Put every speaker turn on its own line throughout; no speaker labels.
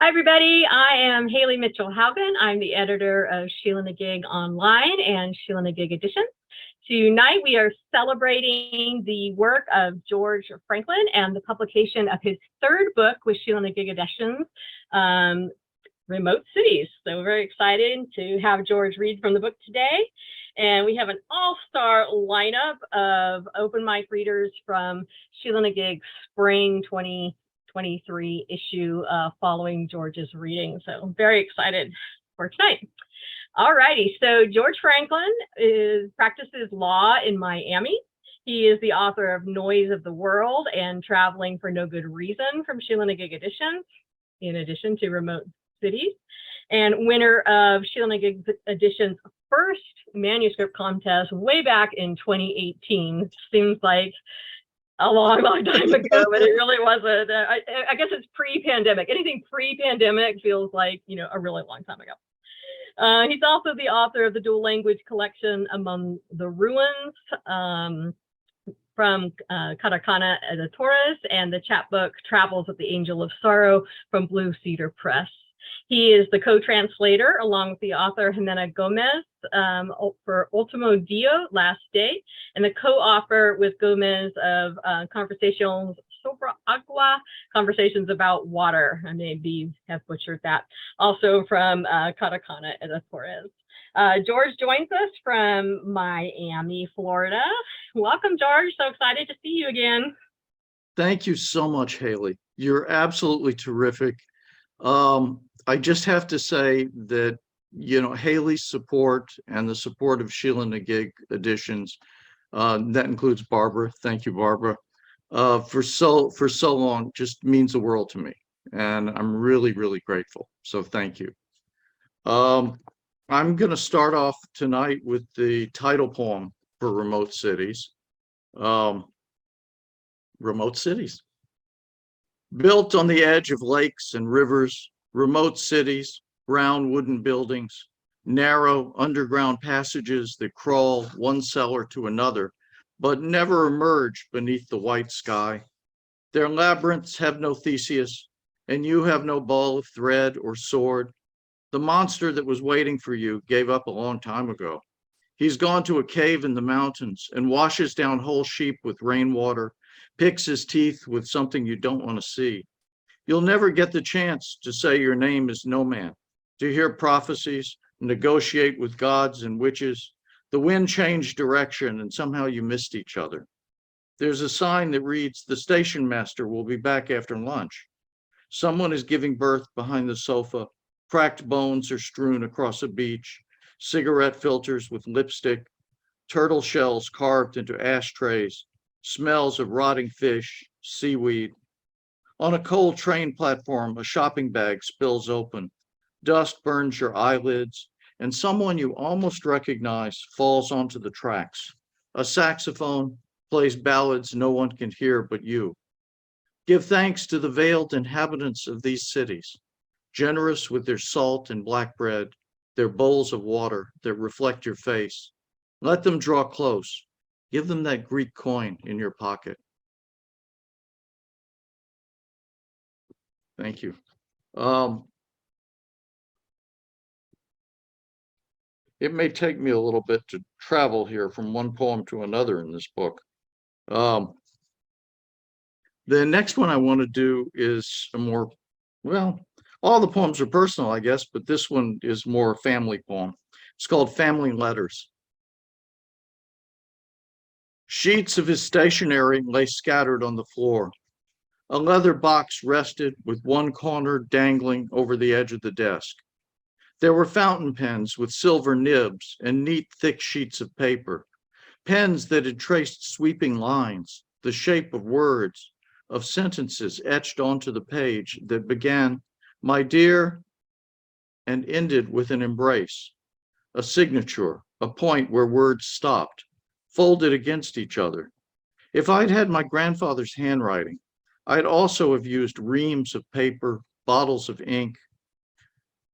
Hi, everybody. I am Haley Mitchell-Haugen. I'm the editor of Sheila-Na-Gig Online and Sheila-Na-Gig Editions. Tonight, we are celebrating the work of George Franklin and the publication of his third book with Sheila-Na-Gig Editions, Remote Cities. So we're very excited to have George read from the book today. And we have an all-star lineup of open mic readers from Sheila-Na-Gig Spring 2023 issue following George's reading. So I'm very excited for tonight. All righty, so George Franklin practices law in Miami. He is the author of Noise of the World and Traveling for No Good Reason from Sheila-Na-Gig Editions, in addition to Remote Cities, and winner of Sheila-Na-Gig Editions' first manuscript contest way back in 2018. Seems like a long time ago, but it really wasn't. I guess it's pre-pandemic. Anything pre-pandemic feels like, a really long time ago. He's also the author of the dual language collection Among the Ruins from Katakana Editores and the chapbook Travels of the Angel of Sorrow from Blue Cedar Press. He is the co-translator along with the author Jimena Gomez for Ultimo Dio, Last Day, and the co-author with Gomez of Conversations sobre Agua, Conversations about Water. I maybe have butchered that. Also from Katakana Editores. George joins us from Miami, Florida. Welcome, George. So excited to see you again.
Thank you so much, Haley. You're absolutely terrific. I just have to say that, Haley's support and the support of Sheila-Na-Gig Editions, that includes Barbara. Thank you, Barbara. For so long just means the world to me. And I'm really, really grateful. So thank you. I'm going to start off tonight with the title poem for Remote Cities. Remote Cities. Built on the edge of lakes and rivers, remote cities, brown wooden buildings, narrow underground passages that crawl one cellar to another, but never emerge beneath the white sky. Their labyrinths have no Theseus, and you have no ball of thread or sword. The monster that was waiting for you gave up a long time ago. He's gone to a cave in the mountains and washes down whole sheep with rainwater, picks his teeth with something you don't want to see. You'll never get the chance to say your name is no man, to hear prophecies, negotiate with gods and witches. The wind changed direction and somehow you missed each other. There's a sign that reads, the station master will be back after lunch. Someone is giving birth behind the sofa. Cracked bones are strewn across a beach. Cigarette filters with lipstick. Turtle shells carved into ashtrays. Smells of rotting fish, seaweed. On a cold train platform, a shopping bag spills open. Dust burns your eyelids, and someone you almost recognize falls onto the tracks. A saxophone plays ballads no one can hear but you. Give thanks to the veiled inhabitants of these cities, generous with their salt and black bread, their bowls of water that reflect your face. Let them draw close. Give them that Greek coin in your pocket. Thank you. It may take me a little bit to travel here from one poem to another in this book. The next one I want to do is a more, all the poems are personal, I guess, but this one is more a family poem. It's called Family Letters. Sheets of his stationery lay scattered on the floor. A leather box rested with one corner dangling over the edge of the desk. There were fountain pens with silver nibs and neat, thick sheets of paper, pens that had traced sweeping lines, the shape of words, of sentences etched onto the page that began, "My dear," and ended with an embrace, a signature, a point where words stopped, folded against each other. If I'd had my grandfather's handwriting, I'd also have used reams of paper, bottles of ink,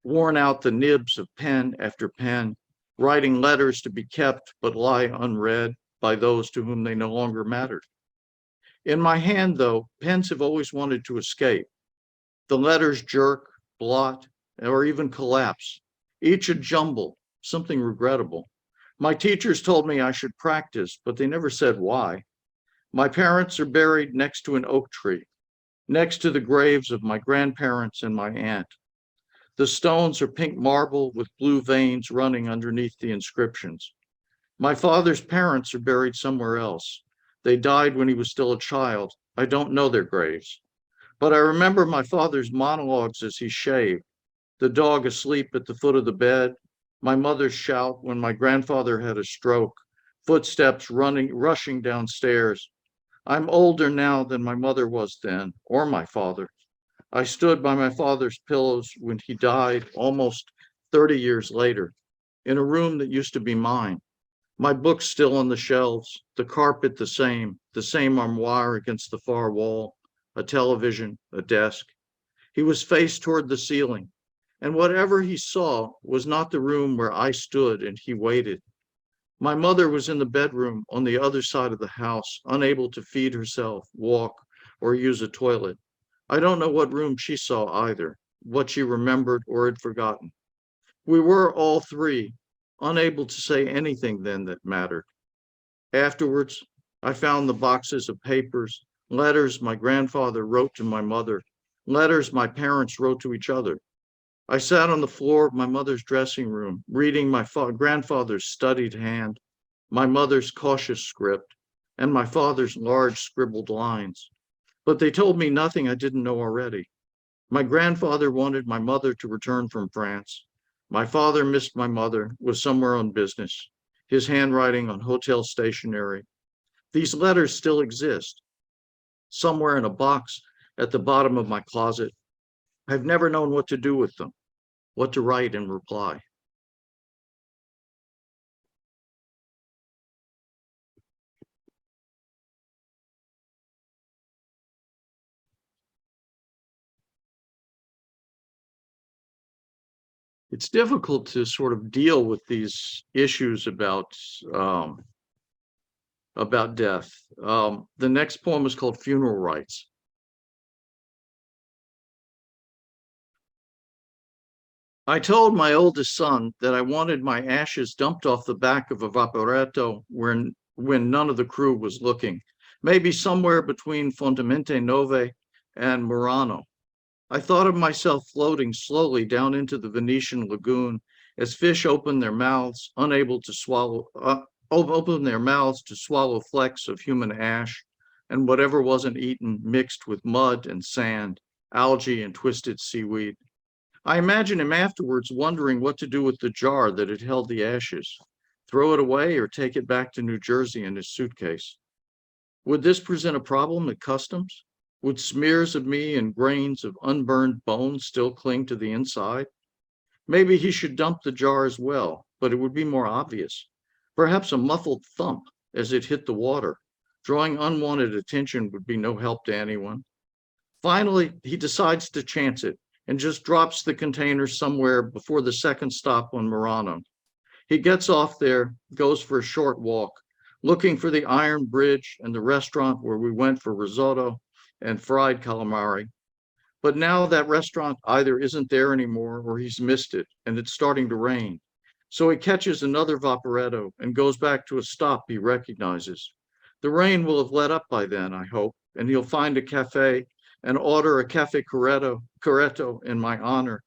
worn out the nibs of pen after pen, writing letters to be kept but lie unread by those to whom they no longer mattered. In my hand, though, pens have always wanted to escape. The letters jerk, blot, or even collapse, each a jumble, something regrettable. My teachers told me I should practice, but they never said why. My parents are buried next to an oak tree, next to the graves of my grandparents and my aunt. The stones are pink marble with blue veins running underneath the inscriptions. My father's parents are buried somewhere else. They died when he was still a child. I don't know their graves. But I remember my father's monologues as he shaved, the dog asleep at the foot of the bed, my mother's shout when my grandfather had a stroke, footsteps rushing downstairs. I'm older now than my mother was then, or my father. I stood by my father's pillows when he died almost 30 years later, in a room that used to be mine. My books still on the shelves, the carpet the same armoire against the far wall, a television, a desk. He was faced toward the ceiling, and whatever he saw was not the room where I stood and he waited. My mother was in the bedroom on the other side of the house, unable to feed herself, walk, or use a toilet. I don't know what room she saw either, what she remembered or had forgotten. We were all three unable to say anything then that mattered. Afterwards, I found the boxes of papers, letters my grandfather wrote to my mother, letters my parents wrote to each other. I sat on the floor of my mother's dressing room, reading my grandfather's studied hand, my mother's cautious script, and my father's large scribbled lines. But they told me nothing I didn't know already. My grandfather wanted my mother to return from France. My father missed my mother, was somewhere on business, his handwriting on hotel stationery. These letters still exist, somewhere in a box at the bottom of my closet. I've never known what to do with them, what to write in reply. It's difficult to sort of deal with these issues about death. The next poem is called Funeral Rites. I told my oldest son that I wanted my ashes dumped off the back of a vaporetto when none of the crew was looking, maybe somewhere between Fontemente Nove and Murano. I thought of myself floating slowly down into the Venetian lagoon as fish open their mouths, unable to open their mouths to swallow flecks of human ash, and whatever wasn't eaten mixed with mud and sand, algae and twisted seaweed. I imagine him afterwards wondering what to do with the jar that had held the ashes, throw it away or take it back to New Jersey in his suitcase. Would this present a problem at customs? Would smears of me and grains of unburned bone still cling to the inside? Maybe he should dump the jar as well, but it would be more obvious. Perhaps a muffled thump as it hit the water. Drawing unwanted attention would be no help to anyone. Finally, he decides to chance it and just drops the container somewhere before the second stop on Murano. He gets off there, goes for a short walk, looking for the iron bridge and the restaurant where we went for risotto and fried calamari. But now that restaurant either isn't there anymore or he's missed it and it's starting to rain. So he catches another vaporetto and goes back to a stop he recognizes. The rain will have let up by then, I hope, and he'll find a cafe and order a cafe corretto in my honor,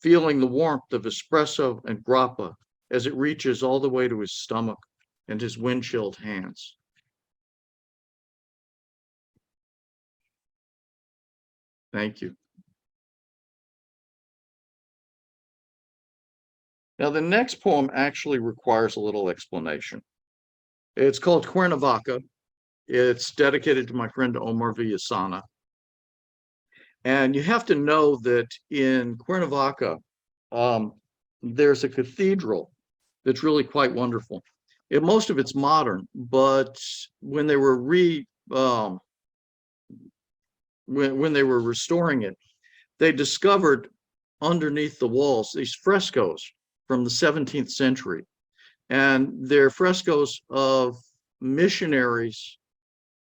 feeling the warmth of espresso and grappa as it reaches all the way to his stomach and his wind-chilled hands. Thank you. Now, the next poem actually requires a little explanation. It's called Cuernavaca. It's dedicated to my friend Omar Villasana. And you have to know that in Cuernavaca, there's a cathedral that's really quite wonderful. Most of it's modern, but when they were when they were restoring it, they discovered underneath the walls these frescoes from the 17th century. And they're frescoes of missionaries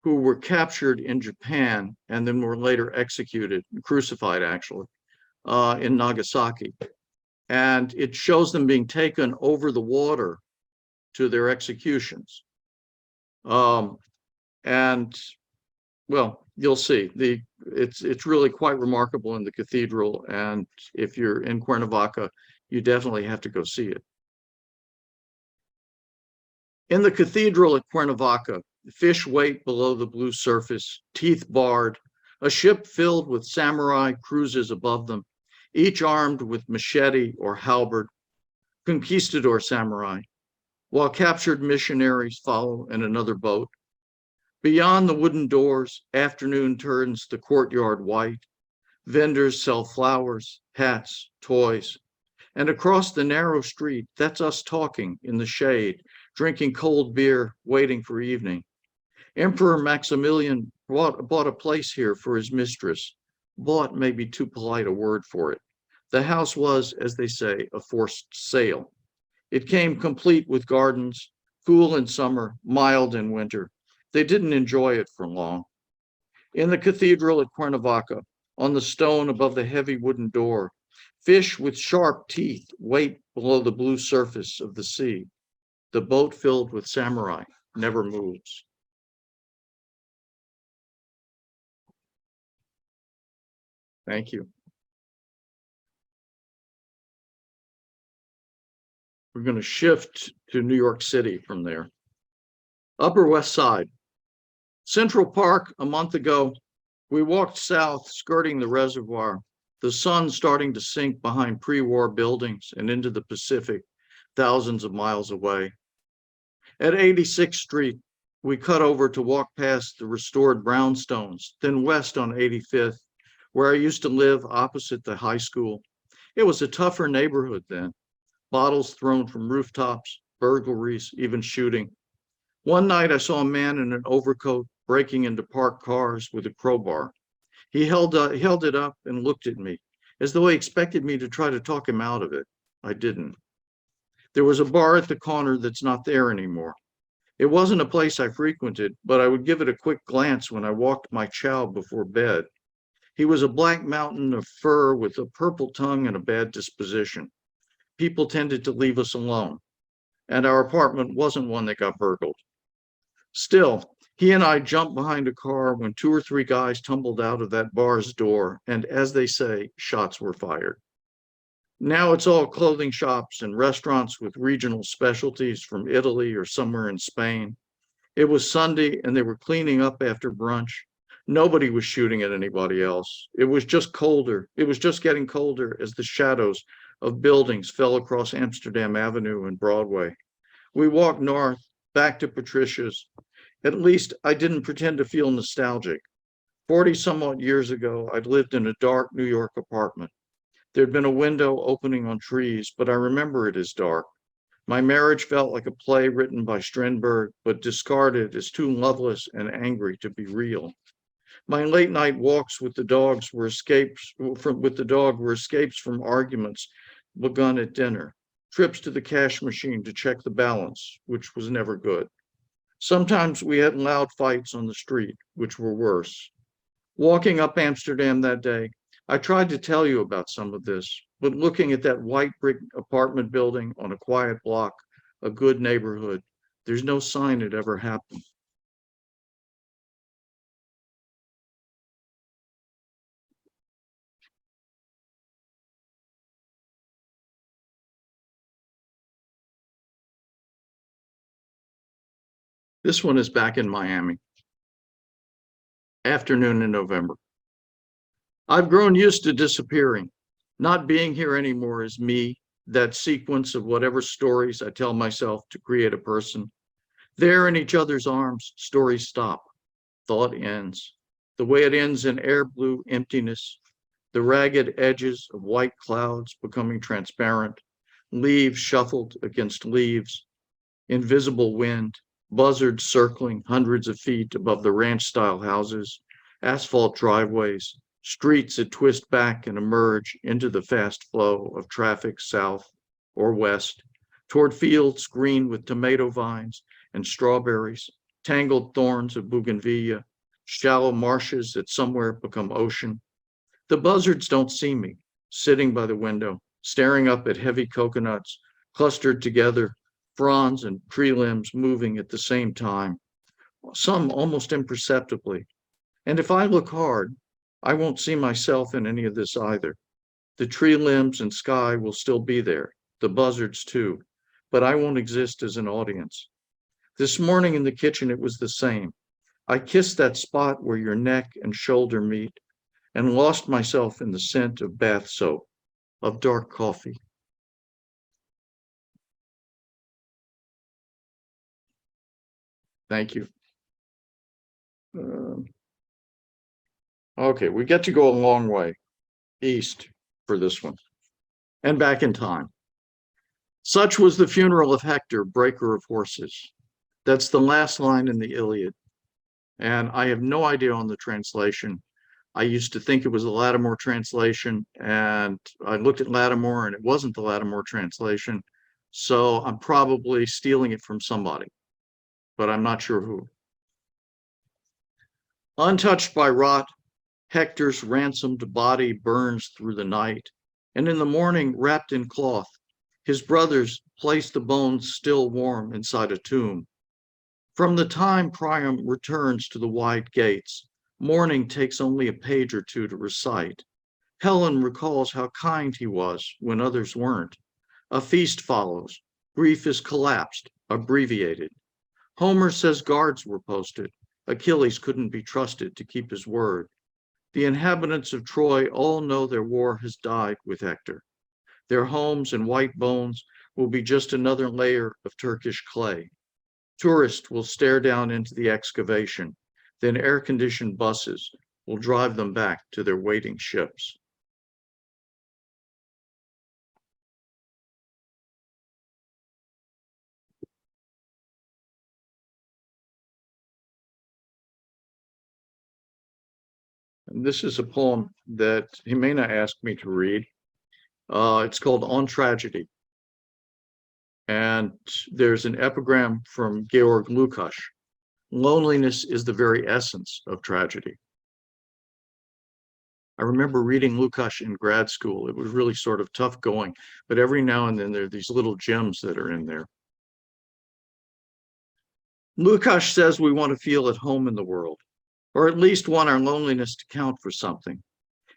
who were captured in Japan and then were later executed, crucified actually, in Nagasaki. And it shows them being taken over the water to their executions. And well, you'll see. It's really quite remarkable in the cathedral. And if you're in Cuernavaca, you definitely have to go see it. In the cathedral at Cuernavaca, fish wait below the blue surface, teeth barred. A ship filled with samurai cruises above them, each armed with machete or halberd, conquistador samurai, while captured missionaries follow in another boat. Beyond the wooden doors, afternoon turns the courtyard white. Vendors sell flowers, hats, toys. And across the narrow street, that's us talking in the shade, drinking cold beer, waiting for evening. Emperor Maximilian bought a place here for his mistress. Bought may be too polite a word for it. The house was, as they say, a forced sale. It came complete with gardens, cool in summer, mild in winter. They didn't enjoy it for long. In the cathedral at Cuernavaca, on the stone above the heavy wooden door, fish with sharp teeth wait below the blue surface of the sea. The boat filled with samurai never moves. Thank you. We're going to shift to New York City from there. Upper West Side. Central Park, a month ago, we walked south, skirting the reservoir, the sun starting to sink behind pre-war buildings and into the Pacific, thousands of miles away. At 86th Street, we cut over to walk past the restored brownstones, then west on 85th, where I used to live opposite the high school. It was a tougher neighborhood then. Bottles thrown from rooftops, burglaries, even shooting. One night I saw a man in an overcoat breaking into parked cars with a crowbar. He held it up and looked at me, as though he expected me to try to talk him out of it. I didn't. There was a bar at the corner that's not there anymore. It wasn't a place I frequented, but I would give it a quick glance when I walked my chow before bed. He was a black mountain of fur with a purple tongue and a bad disposition. People tended to leave us alone, and our apartment wasn't one that got burgled. Still, he and I jumped behind a car when 2 or 3 guys tumbled out of that bar's door, and as they say, shots were fired. Now it's all clothing shops and restaurants with regional specialties from Italy or somewhere in Spain. It was Sunday and they were cleaning up after brunch. Nobody was shooting at anybody else. It was just colder. It was just getting colder as the shadows of buildings fell across Amsterdam Avenue and Broadway. We walked north, back to Patricia's. At least I didn't pretend to feel nostalgic. 40 some odd years ago, I'd lived in a dark New York apartment. There'd been a window opening on trees, but I remember it as dark. My marriage felt like a play written by Strindberg, but discarded as too loveless and angry to be real. My late night walks with the dog were escapes from arguments begun at dinner, trips to the cash machine to check the balance, which was never good. Sometimes we had loud fights on the street, which were worse. Walking up Amsterdam that day, I tried to tell you about some of this, but looking at that white brick apartment building on a quiet block, a good neighborhood, there's no sign it ever happened. This one is back in Miami. Afternoon in November. I've grown used to disappearing. Not being here anymore is me, that sequence of whatever stories I tell myself to create a person. There in each other's arms, stories stop. Thought ends. The way it ends in air blue emptiness, the ragged edges of white clouds becoming transparent, leaves shuffled against leaves, invisible wind, buzzards circling hundreds of feet above the ranch-style houses, asphalt driveways, streets that twist back and emerge into the fast flow of traffic south or west, toward fields green with tomato vines and strawberries, tangled thorns of bougainvillea, shallow marshes that somewhere become ocean. The buzzards don't see me, sitting by the window, staring up at heavy coconuts clustered together, fronds and tree limbs moving at the same time, some almost imperceptibly. And if I look hard, I won't see myself in any of this either. The tree limbs and sky will still be there, the buzzards too, but I won't exist as an audience. This morning in the kitchen, it was the same. I kissed that spot where your neck and shoulder meet and lost myself in the scent of bath soap, of dark coffee. Thank you. Okay, we get to go a long way east for this one and back in time. Such was the funeral of Hector, breaker of horses. That's the last line in the Iliad. And I have no idea on the translation. I used to think it was a Lattimore translation, and I looked at Lattimore and it wasn't the Lattimore translation. So I'm probably stealing it from somebody, but I'm not sure who. Untouched by rot, Hector's ransomed body burns through the night, and in the morning, wrapped in cloth, his brothers place the bones still warm inside a tomb. From the time Priam returns to the wide gates, mourning takes only a page or two to recite. Helen recalls how kind he was when others weren't. A feast follows. Grief is collapsed, abbreviated. Homer says guards were posted. Achilles couldn't be trusted to keep his word. The inhabitants of Troy all know their war has died with Hector. Their homes and white bones will be just another layer of Turkish clay. Tourists will stare down into the excavation, then air-conditioned buses will drive them back to their waiting ships. And this is a poem that he may not ask me to read. It's called On Tragedy. And there's an epigram from Georg Lukács. Loneliness is the very essence of tragedy. I remember reading Lukács in grad school. It was really sort of tough going, but every now and then there are these little gems that are in there. Lukács says we want to feel at home in the world, or at least want our loneliness to count for something.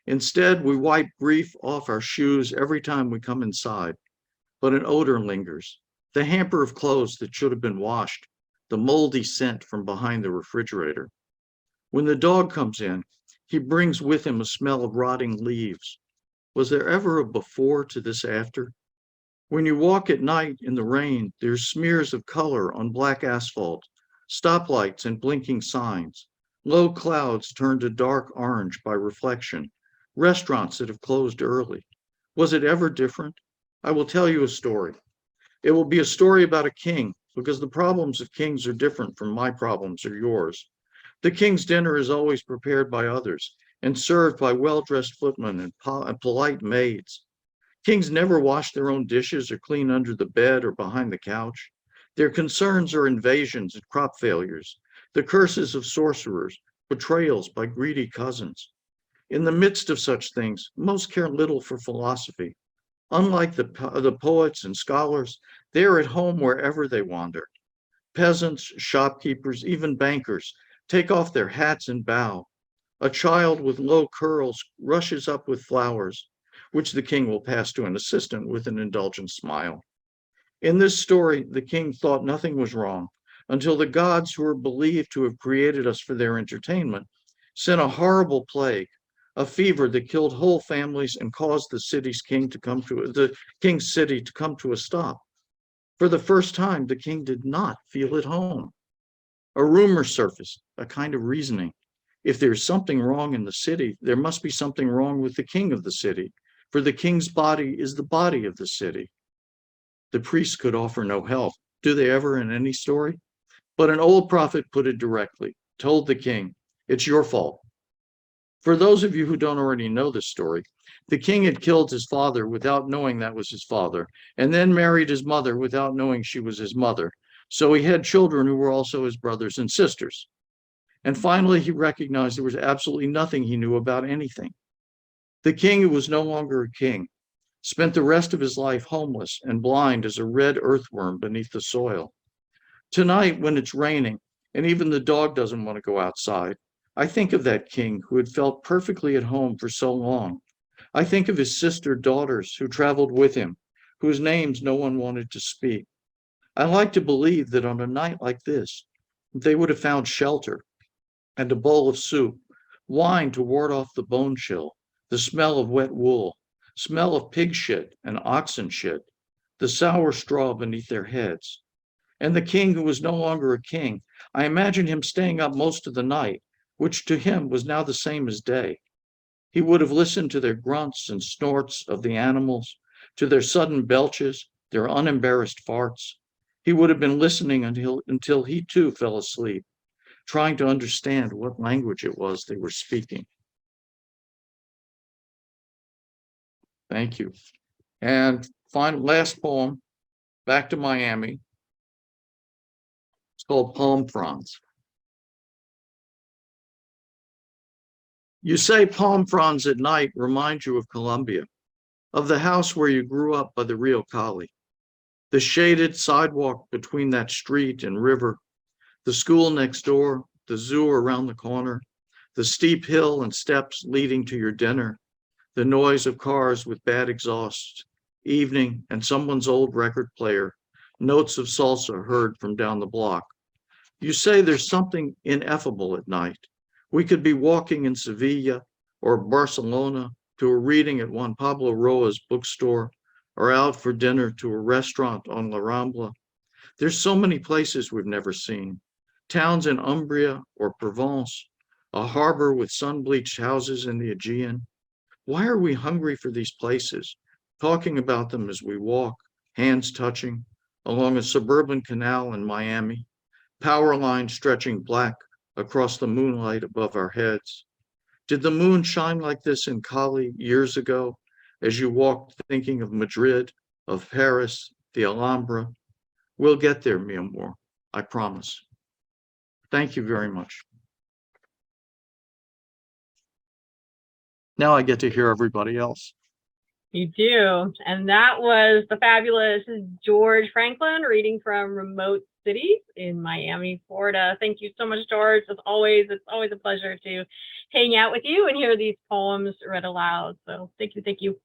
Instead, we wipe grief off our shoes every time we come inside, but an odor lingers, the hamper of clothes that should have been washed, the moldy scent from behind the refrigerator. When the dog comes in, he brings with him a smell of rotting leaves. Was there ever a before to this after? When you walk at night in the rain, there's smears of color on black asphalt, stoplights and blinking signs, low clouds turned to dark orange by reflection, restaurants that have closed early. Was it ever different? I will tell you a story. It will be a story about a king, because the problems of kings are different from my problems or yours. The king's dinner is always prepared by others and served by well-dressed footmen and polite maids. Kings never wash their own dishes or clean under the bed or behind the couch. Their concerns are invasions and crop failures, the curses of sorcerers, betrayals by greedy cousins. In the midst of such things, most care little for philosophy. Unlike the poets and scholars, they are at home wherever they wander. Peasants, shopkeepers, even bankers take off their hats and bow. A child with low curls rushes up with flowers, which the king will pass to an assistant with an indulgent smile. In this story, the king thought nothing was wrong until the gods, who are believed to have created us for their entertainment, sent a horrible plague, a fever that killed whole families and caused the king's city to come to a stop. For the first time, the king did not feel at home. A rumor surfaced, a kind of reasoning. If there's something wrong in the city, there must be something wrong with the king of the city, for the king's body is the body of the city. The priests could offer no help. Do they ever in any story? But an old prophet put it directly, told the king, it's your fault. For those of you who don't already know this story, the king had killed his father without knowing that was his father, and then married his mother without knowing she was his mother. So he had children who were also his brothers and sisters. And finally, he recognized there was absolutely nothing he knew about anything. The king who was no longer a king spent the rest of his life homeless and blind as a red earthworm beneath the soil. Tonight, when it's raining and even the dog doesn't want to go outside, I think of that king who had felt perfectly at home for so long. I think of his sister daughters who traveled with him, whose names no one wanted to speak. I like to believe that on a night like this, they would have found shelter and a bowl of soup, wine to ward off the bone chill, the smell of wet wool, smell of pig shit and oxen shit, the sour straw beneath their heads. And the king who was no longer a king, I imagine him staying up most of the night, which to him was now the same as day. He would have listened to their grunts and snorts of the animals, to their sudden belches, their unembarrassed farts. He would have been listening until he too fell asleep, trying to understand what language it was they were speaking. Thank you. And last poem, back to Miami. It's called Palm Fronds. You say palm fronds at night remind you of Colombia, of the house where you grew up by the Rio Cali, the shaded sidewalk between that street and river, the school next door, the zoo around the corner, the steep hill and steps leading to your dinner, the noise of cars with bad exhaust, evening and someone's old record player, notes of salsa heard from down the block. You say there's something ineffable at night. We could be walking in Sevilla or Barcelona to a reading at Juan Pablo Roa's bookstore or out for dinner to a restaurant on La Rambla. There's so many places we've never seen. Towns in Umbria or Provence, a harbor with sun-bleached houses in the Aegean. Why are we hungry for these places, talking about them as we walk, hands touching, along a suburban canal in Miami, power lines stretching black across the moonlight above our heads? Did the moon shine like this in Cali years ago, as you walked thinking of Madrid, of Paris, the Alhambra? We'll get there, mi amor, I promise. Thank you very much. Now I get to hear everybody else.
You do. And that was the fabulous George Franklin reading from Remote Cities in Miami, Florida. Thank you so much, George. As always, it's always a pleasure to hang out with you and hear these poems read aloud. So thank you, thank you.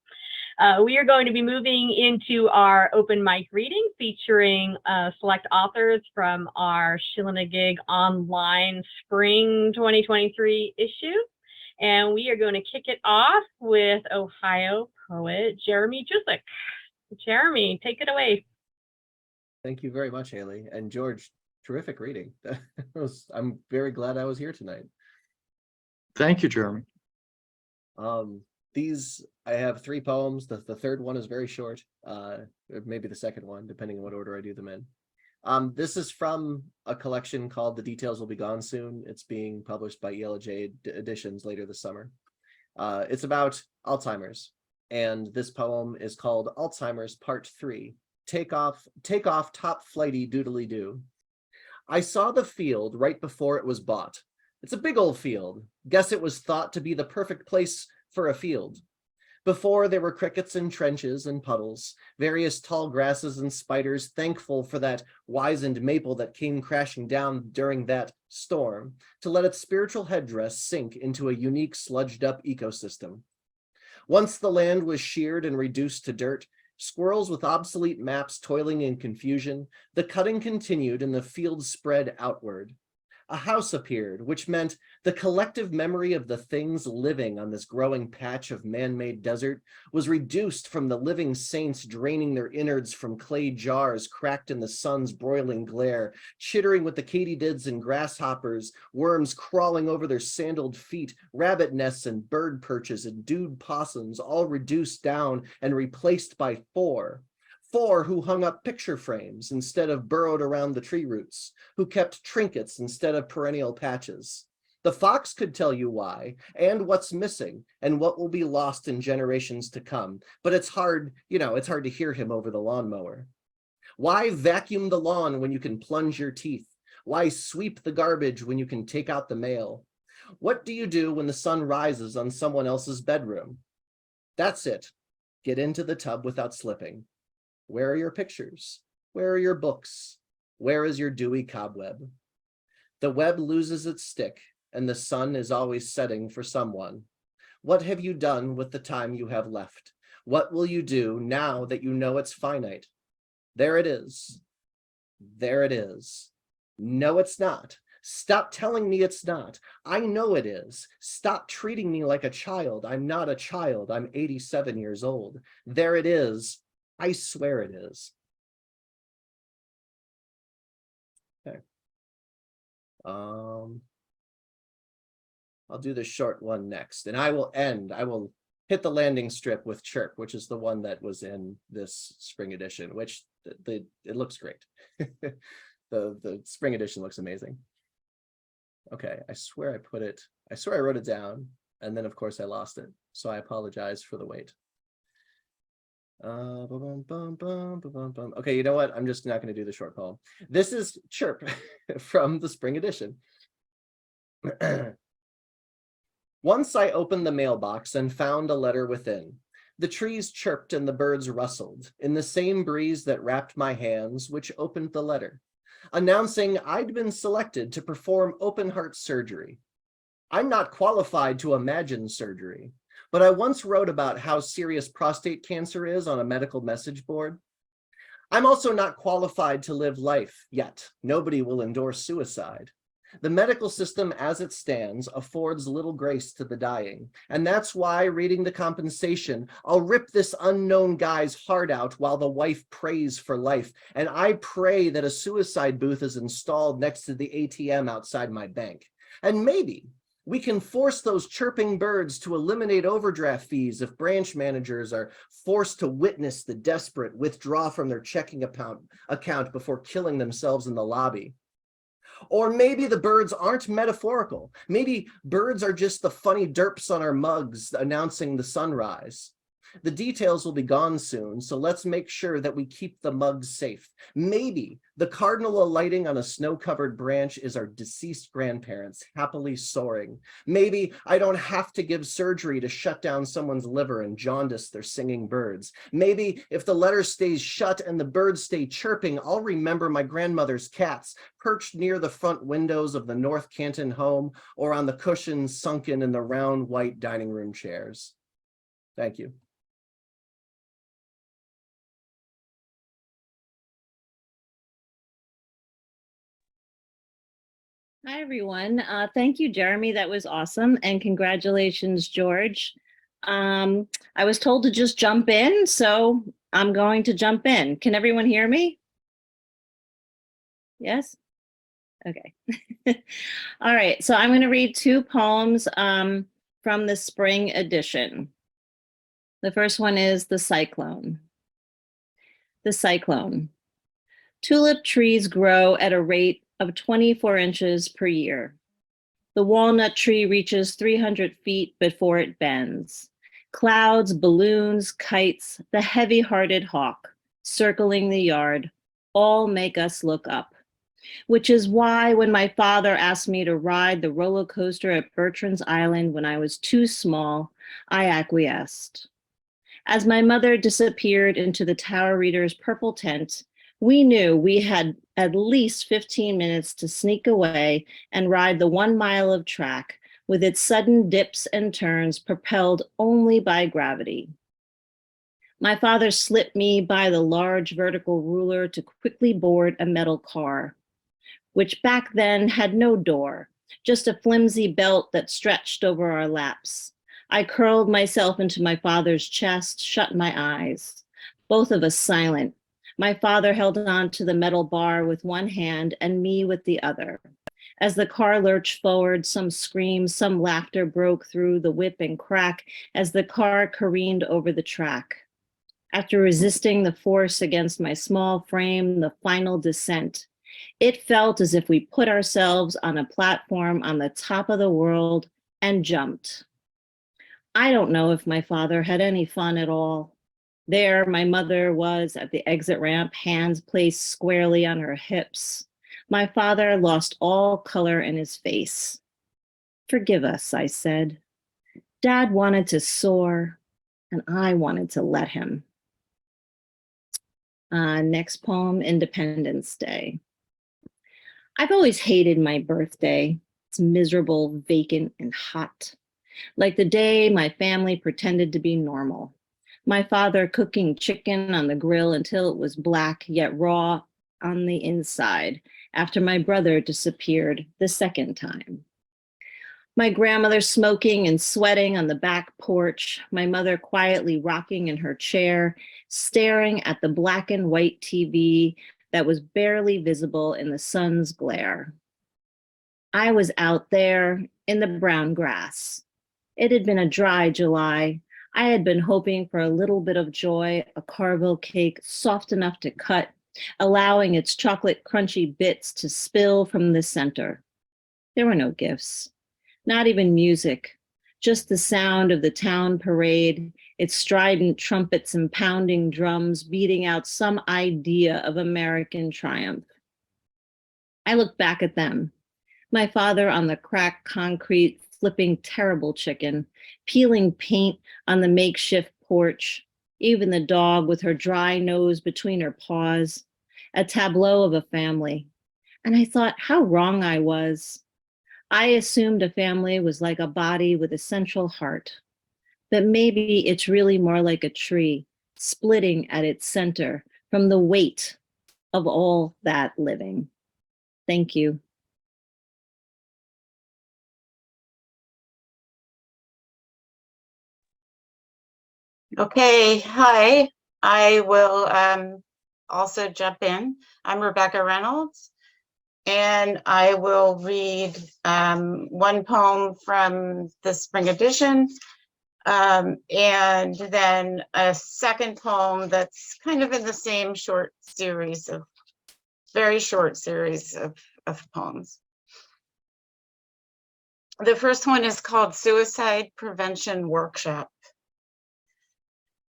We are going to be moving into our open mic reading featuring select authors from our Sheila-Na-Gig Online Spring 2023 issue. And we are going to kick it off with Ohio poet Jeremy Jusek. Jeremy, take it away.
Thank you very much, Haley. And George, terrific reading. I'm very glad I was here tonight.
Thank you, Jeremy.
I have 3 poems. The third one is very short, maybe the second one, depending on what order I do them in. This is from a collection called The Details Will Be Gone Soon. It's being published by Sheila-Na-Gig Editions later this summer. It's about Alzheimer's, and this poem is called Alzheimer's Part 3. Take off, top flighty doodly doo. I saw the field right before it was bought. It's a big old field. Guess it was thought to be the perfect place for a field. Before there were crickets and trenches and puddles, various tall grasses and spiders, thankful for that wizened maple that came crashing down during that storm to let its spiritual headdress sink into a unique sludged up ecosystem. Once the land was sheared and reduced to dirt, squirrels with obsolete maps toiling in confusion, the cutting continued and the field spread outward. A house appeared, which meant the collective memory of the things living on this growing patch of man-made desert was reduced from the living saints draining their innards from clay jars cracked in the sun's broiling glare, chittering with the katydids and grasshoppers, worms crawling over their sandaled feet, rabbit nests and bird perches and dewed possums, all reduced down and replaced by 4 who hung up picture frames instead of burrowed around the tree roots, who kept trinkets instead of perennial patches. The fox could tell you why, and what's missing, and what will be lost in generations to come, but it's hard to hear him over the lawnmower. Why vacuum the lawn when you can plunge your teeth? Why sweep the garbage when you can take out the mail? What do you do when the sun rises on someone else's bedroom? That's it. Get into the tub without slipping. Where are your pictures? Where are your books? Where is your dewy cobweb? The web loses its stick, and the sun is always setting for someone. What have you done with the time you have left? What will you do now that you know it's finite? There it is. There it is. No, it's not. Stop telling me it's not. I know it is. Stop treating me like a child. I'm not a child. I'm 87 years old. There it is. I swear it is. Okay. I'll do the short one next, and I will hit the landing strip with Chirp, which is the one that was in this spring edition, which it looks great. The spring edition looks amazing. Okay, I swear I wrote it down, and then of course I lost it. So I apologize for the wait. Okay, you know what? I'm just not going to do the short poem. This is Chirp from the spring edition. Once I opened the mailbox and found a letter within. The trees chirped and the birds rustled in the same breeze that wrapped my hands, which opened the letter, announcing I'd been selected to perform open heart surgery. I'm not qualified to imagine surgery, but I once wrote about how serious prostate cancer is on a medical message board. I'm also not qualified to live life yet. Nobody will endorse suicide. The medical system as it stands affords little grace to the dying, and that's why, reading the compensation, I'll rip this unknown guy's heart out while the wife prays for life, and I pray that a suicide booth is installed next to the ATM outside my bank. And maybe we can force those chirping birds to eliminate overdraft fees if branch managers are forced to witness the desperate withdraw from their checking account before killing themselves in the lobby. Or maybe the birds aren't metaphorical. Maybe birds are just the funny derps on our mugs announcing the sunrise. The details will be gone soon, so let's make sure that we keep the mugs safe. Maybe the cardinal alighting on a snow-covered branch is our deceased grandparents happily soaring. Maybe I don't have to give surgery to shut down someone's liver and jaundice their singing birds. Maybe if the letter stays shut and the birds stay chirping, I'll remember my grandmother's cats perched near the front windows of the North Canton home or on the cushions sunken in the round white dining room chairs. Thank you.
Hi, everyone. Thank you, Jeremy. That was awesome. And congratulations, George. I was told to just jump in, so I'm going to jump in. Can everyone hear me? Yes? Okay. All right. So I'm going to read two poems from the spring edition. The first one is The Cyclone. The Cyclone. Tulip trees grow at a rate of 24 inches per year. The walnut tree reaches 300 feet before it bends. Clouds, balloons, kites, the heavy-hearted hawk circling the yard all make us look up, which is why when my father asked me to ride the roller coaster at Bertrand's Island when I was too small, I acquiesced. As my mother disappeared into the tower reader's purple tent, we knew we had at least 15 minutes to sneak away and ride the 1 mile of track with its sudden dips and turns propelled only by gravity. My father slipped me by the large vertical ruler to quickly board a metal car, which back then had no door, just a flimsy belt that stretched over our laps. I curled myself into my father's chest, shut my eyes, both of us silent. My father held on to the metal bar with one hand and me with the other. As the car lurched forward, some screams, some laughter broke through the whip and crack as the car careened over the track. After resisting the force against my small frame, the final descent, it felt as if we put ourselves on a platform on the top of the world and jumped. I don't know if my father had any fun at all. There, my mother was at the exit ramp, hands placed squarely on her hips. My father lost all color in his face. Forgive us, I said. Dad wanted to soar. and I wanted to let him. Next poem, Independence Day. I've always hated my birthday. It's miserable, vacant, and hot. Like the day my family pretended to be normal. My father cooking chicken on the grill until it was black yet raw on the inside after my brother disappeared the second time. My grandmother smoking and sweating on the back porch, my mother quietly rocking in her chair, staring at the black and white TV that was barely visible in the sun's glare. I was out there in the brown grass. It had been a dry July. I had been hoping for a little bit of joy, a Carvel cake soft enough to cut, allowing its chocolate crunchy bits to spill from the center. There were no gifts, not even music, just the sound of the town parade, its strident trumpets and pounding drums beating out some idea of American triumph. I looked back at them, my father on the cracked concrete, flipping terrible chicken, peeling paint on the makeshift porch, even the dog with her dry nose between her paws, a tableau of a family. And I thought how wrong I was. I assumed a family was like a body with a central heart, but maybe it's really more like a tree, splitting at its center from the weight of all that living. Thank you.
Okay, hi. I will also jump in. I'm Rebecca Reynolds, and I will read one poem from the spring edition, and then a second poem that's kind of in the same very short series of poems. The first one is called Suicide Prevention Workshop.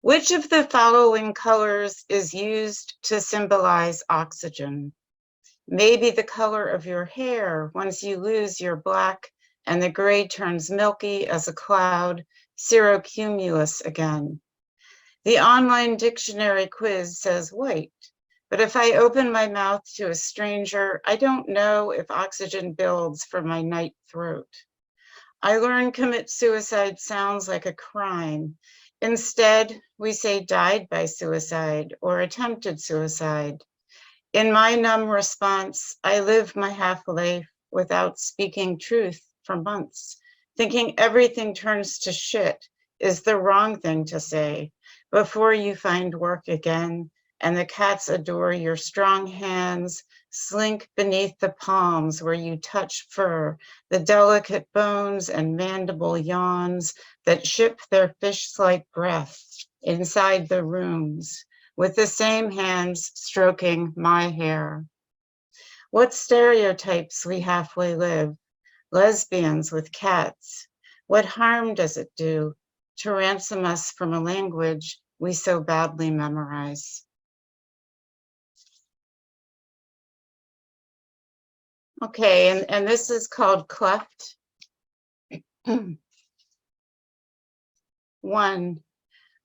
Which of the following colors is used to symbolize oxygen? Maybe the color of your hair once you lose your black and the gray turns milky as a cloud, cirrocumulus again. The online dictionary quiz says white, but if I open my mouth to a stranger, I don't know if oxygen builds for my night throat. I learned commit suicide sounds like a crime. Instead, we say died by suicide or attempted suicide. In my numb response, I lived my half-life without speaking truth for months, thinking everything turns to shit is the wrong thing to say before you find work again and the cats adore your strong hands, slink beneath the palms where you touch fur, the delicate bones and mandible yawns that ship their fish-like breath inside the rooms, with the same hands stroking my hair. What stereotypes we halfway live, lesbians with cats. What harm does it do to ransom us from a language we so badly memorize? Okay, and this is called Cleft. 1.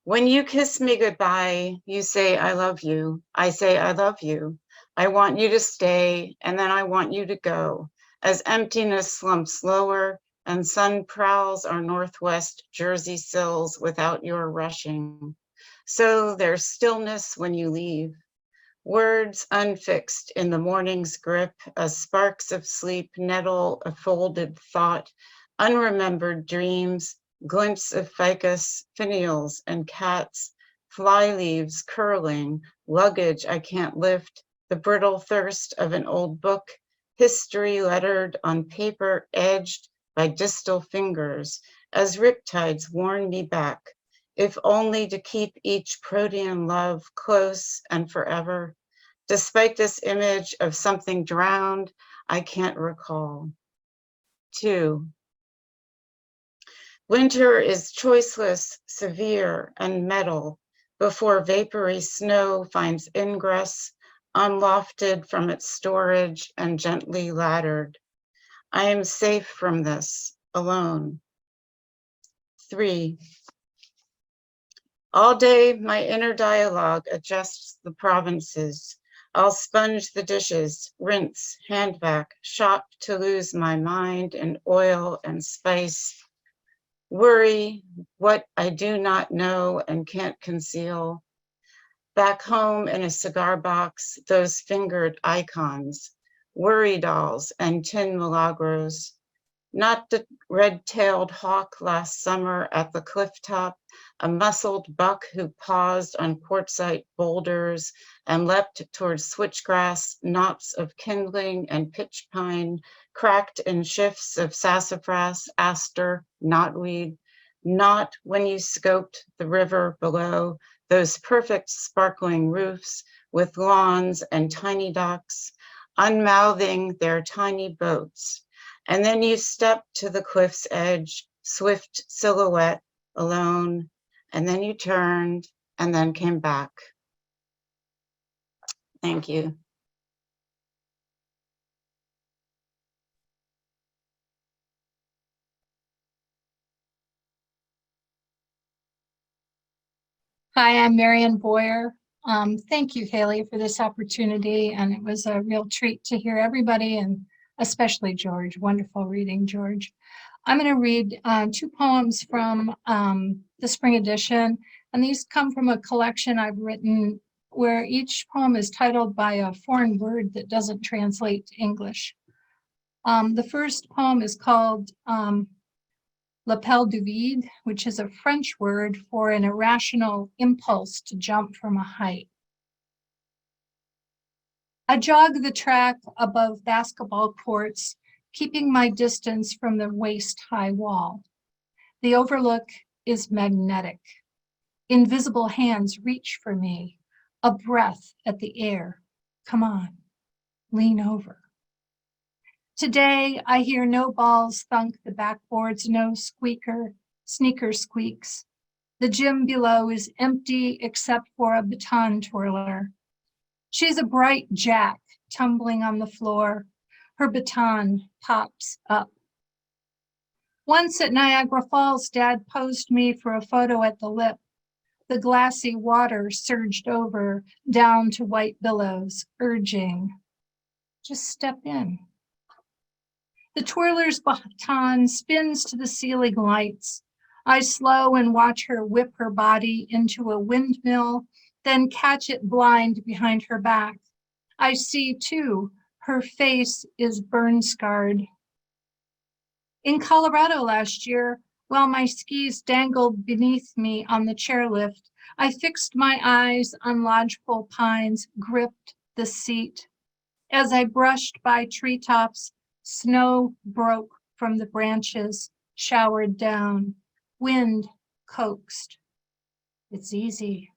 When you kiss me goodbye, you say, I love you. I say, I love you. I want you to stay, and then I want you to go. As emptiness slumps lower and sun prowls our northwest Jersey sills without your rushing. So there's stillness when you leave. Words unfixed in the morning's grip as sparks of sleep nettle a folded thought, unremembered dreams, glints of ficus, finials and cats, fly leaves curling, luggage I can't lift, the brittle thirst of an old book, history lettered on paper edged by distal fingers, as riptides warn me back, if only to keep each protean love close and forever. Despite this image of something drowned, I can't recall. 2. Winter is choiceless, severe, and metal before vapory snow finds ingress, unlofted from its storage and gently laddered. I am safe from this, alone. 3. All day, my inner dialogue adjusts the provinces. I'll sponge the dishes, rinse, hand vac, shop to lose my mind in oil and spice. Worry what I do not know and can't conceal. Back home in a cigar box, those fingered icons, worry dolls and tin milagros. Not the red-tailed hawk last summer at the cliff top, a muscled buck who paused on quartzite boulders and leapt towards switchgrass, knots of kindling and pitch pine, cracked in shifts of sassafras, aster, knotweed. Not when you scoped the river below, those perfect sparkling roofs with lawns and tiny docks, unmouthing their tiny boats. And then you step to the cliff's edge, swift silhouette, alone, and then you turned and then came back. Thank you.
Hi, I'm Marion Boyer. Thank you, Haley, for this opportunity, and it was a real treat to hear everybody, and especially George. Wonderful reading, George. I'm going to read two poems from the spring edition, and these come from a collection I've written where each poem is titled by a foreign word that doesn't translate to English. The first poem is called L'appel du vide, which is a French word for an irrational impulse to jump from a height. I jog the track above basketball courts, keeping my distance from the waist-high wall. The overlook is magnetic. Invisible hands reach for me, a breath at the air. Come on, lean over. Today, I hear no balls thunk the backboards, no sneaker squeaks. The gym below is empty except for a baton twirler. She's a bright jack tumbling on the floor. Her baton pops up. Once at Niagara Falls, Dad posed me for a photo at the lip. The glassy water surged over down to white billows, urging, just step in. The twirler's baton spins to the ceiling lights. I slow and watch her whip her body into a windmill, then catch it blind behind her back. I see, too, her face is burn-scarred. In Colorado last year, while my skis dangled beneath me on the chairlift, I fixed my eyes on lodgepole pines, gripped the seat. As I brushed by treetops, snow broke from the branches, showered down. Wind coaxed. It's easy.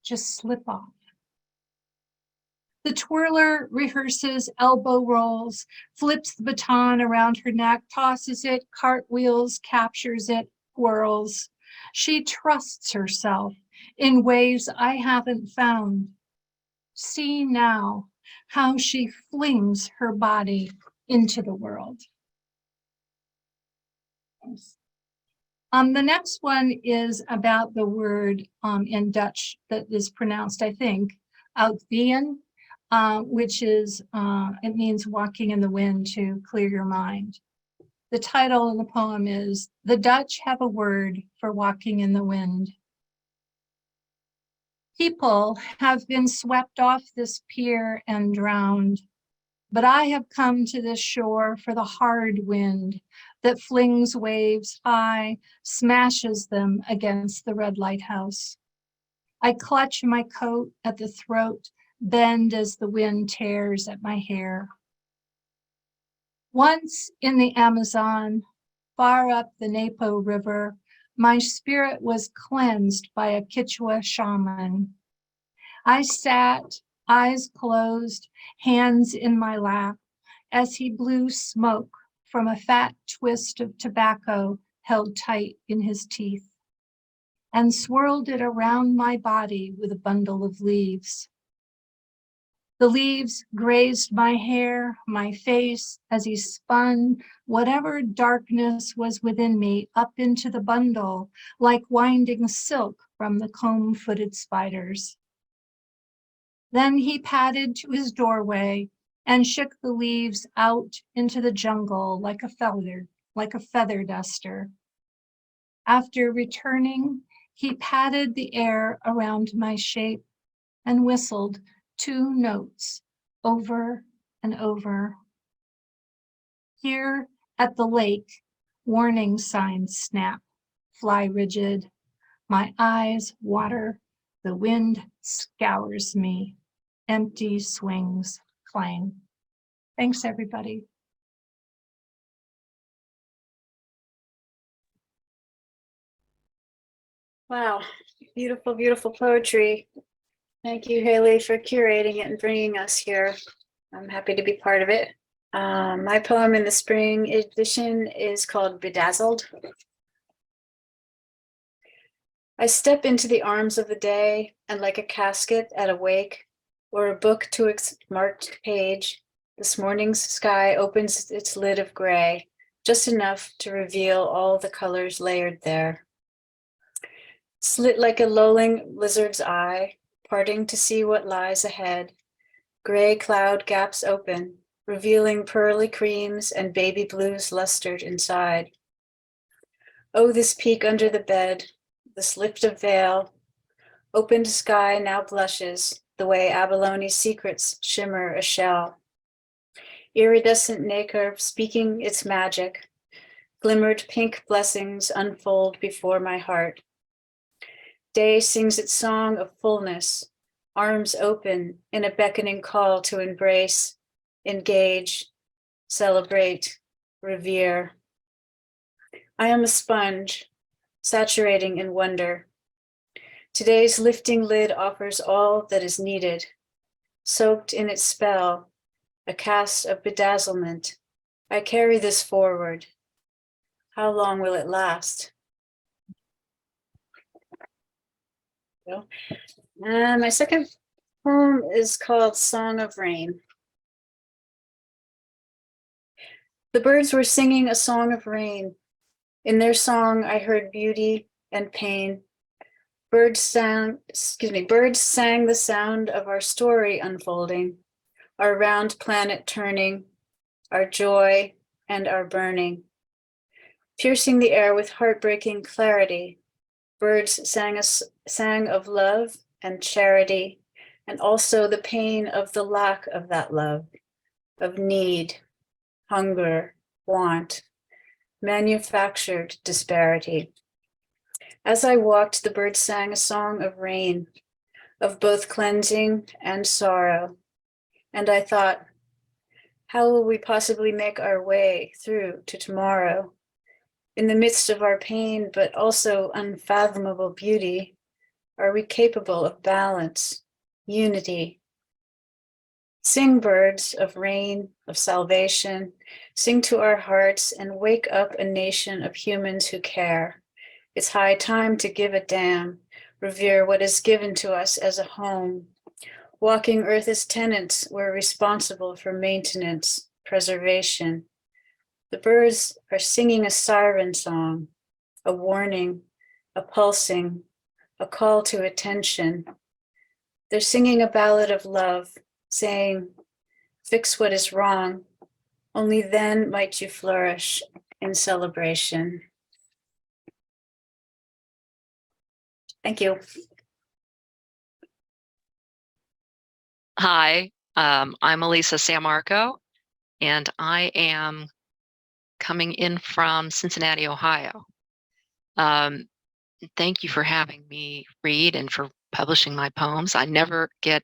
Just slip off. The twirler rehearses elbow rolls, flips the baton around her neck, tosses it, cartwheels, captures it, whirls. She trusts herself in ways I haven't found. See now how she flings her body into the world. The next one is about the word in Dutch that is pronounced, I think, uitween, which is, it means walking in the wind to clear your mind. The title of the poem is, The Dutch Have a Word for Walking in the Wind. People have been swept off this pier and drowned, but I have come to this shore for the hard wind that flings waves high, smashes them against the red lighthouse. I clutch my coat at the throat, bend as the wind tears at my hair. Once in the Amazon, far up the Napo River, my spirit was cleansed by a Quechua shaman. I sat, eyes closed, hands in my lap, as he blew smoke from a fat twist of tobacco held tight in his teeth, and swirled it around my body with a bundle of leaves. The leaves grazed my hair, my face, as he spun whatever darkness was within me up into the bundle, like winding silk from the comb-footed spiders. Then he padded to his doorway and shook the leaves out into the jungle like a feather duster. After returning, he patted the air around my shape and whistled 2 notes over and over. Here at the lake, warning signs snap, fly rigid. My eyes water, the wind scours me. Empty swings clang. Thanks, everybody.
Wow, beautiful, beautiful poetry. Thank you, Haley, for curating it and bringing us here. I'm happy to be part of it. My poem in the spring edition is called Bedazzled. I step into the arms of the day, and like a casket at a wake, or a book to its marked page, this morning's sky opens its lid of gray, just enough to reveal all the colors layered there. Slit like a lolling lizard's eye, parting to see what lies ahead, gray cloud gaps open, revealing pearly creams and baby blues lustered inside. Oh, this peak under the bed, this lift of veil, opened sky now blushes, the way abalone's secrets shimmer a shell. Iridescent nacre speaking its magic, glimmered pink blessings unfold before my heart. Day sings its song of fullness, arms open in a beckoning call to embrace, engage, celebrate, revere. I am a sponge, saturating in wonder. Today's lifting lid offers all that is needed. Soaked in its spell, a cast of bedazzlement. I carry this forward. How long will it last? And my second poem is called Song of Rain. The birds were singing a song of rain. In their song, I heard beauty and pain. Birds sang the sound of our story unfolding, our round planet turning, our joy and our burning. Piercing the air with heartbreaking clarity, birds sang of love and charity, and also the pain of the lack of that love, of need, hunger, want, manufactured disparity. As I walked, the birds sang a song of rain, of both cleansing and sorrow. And I thought, how will we possibly make our way through to tomorrow? In the midst of our pain, but also unfathomable beauty, are we capable of balance, unity? Sing, birds of rain, of salvation, sing to our hearts and wake up a nation of humans who care. It's high time to give a damn, revere what is given to us as a home. Walking Earth as tenants, we're responsible for maintenance, preservation. The birds are singing a siren song, a warning, a pulsing, a call to attention. They're singing a ballad of love, saying, fix what is wrong, only then might you flourish in celebration. Thank you.
Hi, I'm Alissa Sammarco, and I am coming in from Cincinnati, Ohio. Thank you for having me read and for publishing my poems. I never get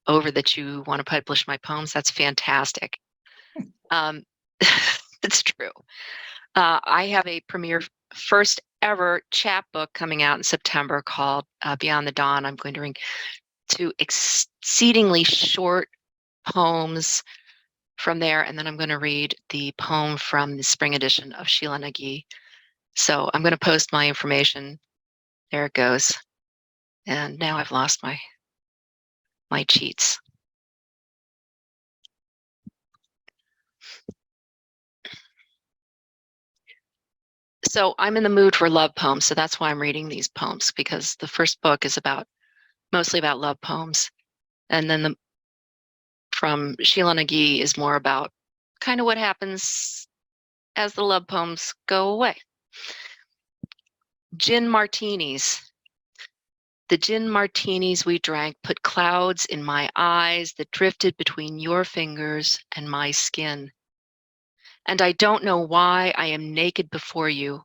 over that you want to publish my poems. That's fantastic. It's true. I have a premiere first ever chapbook coming out in September called Beyond the Dawn. I'm going to bring 2 exceedingly short poems from there, and then I'm going to read the poem from the spring edition of Sheila-Na-Gig. So I'm going to post my information. There it goes. And now I've lost my cheats. So I'm in the mood for love poems, so that's why I'm reading these poems, because the first book is mostly about love poems, and then from Sheila-Na-Gig is more about kind of what happens as the love poems go away. Gin martinis. The gin martinis we drank put clouds in my eyes that drifted between your fingers and my skin. And I don't know why I am naked before you,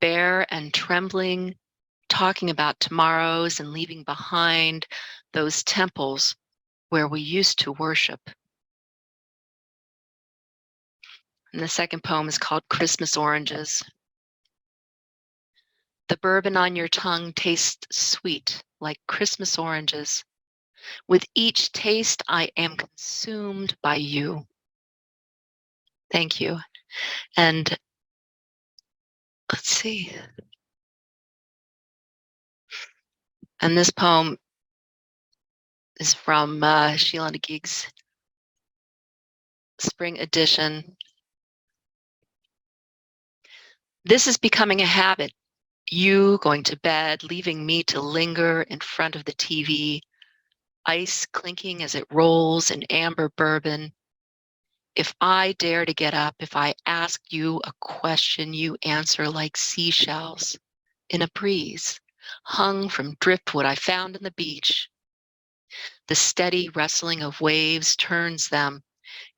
bare and trembling, talking about tomorrows and leaving behind those temples where we used to worship. And the second poem is called Christmas Oranges. The bourbon on your tongue tastes sweet like Christmas oranges. With each taste, I am consumed by you. Thank you. And let's see. And this poem is from Sheila-Na-Gig's spring edition. This is becoming a habit. You going to bed, leaving me to linger in front of the TV, ice clinking as it rolls in amber bourbon. If I dare to get up, if I ask you a question, you answer like seashells in a breeze, hung from driftwood I found on the beach. The steady rustling of waves turns them,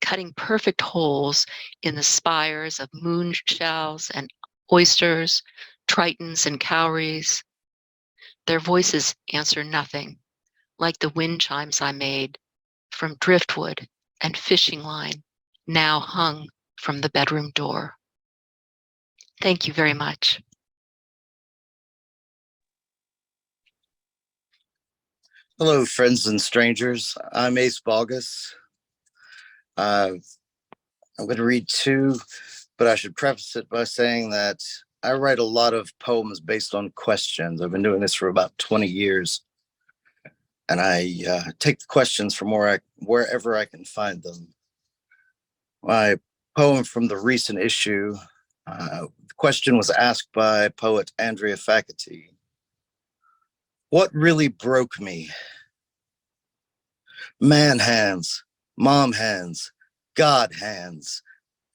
cutting perfect holes in the spires of moon shells and oysters, tritons and cowries. Their voices answer nothing, like the wind chimes I made from driftwood and fishing line, now hung from the bedroom door. Thank you very much.
Hello, friends and strangers. I'm Ace Boggess. I'm going to read two, but I should preface it by saying that I write a lot of poems based on questions. I've been doing this for about 20 years, and I take the questions from wherever I can find them. My poem from the recent issue, the question was asked by poet Andrea Faculty. What really broke me? Man hands, mom hands, God hands,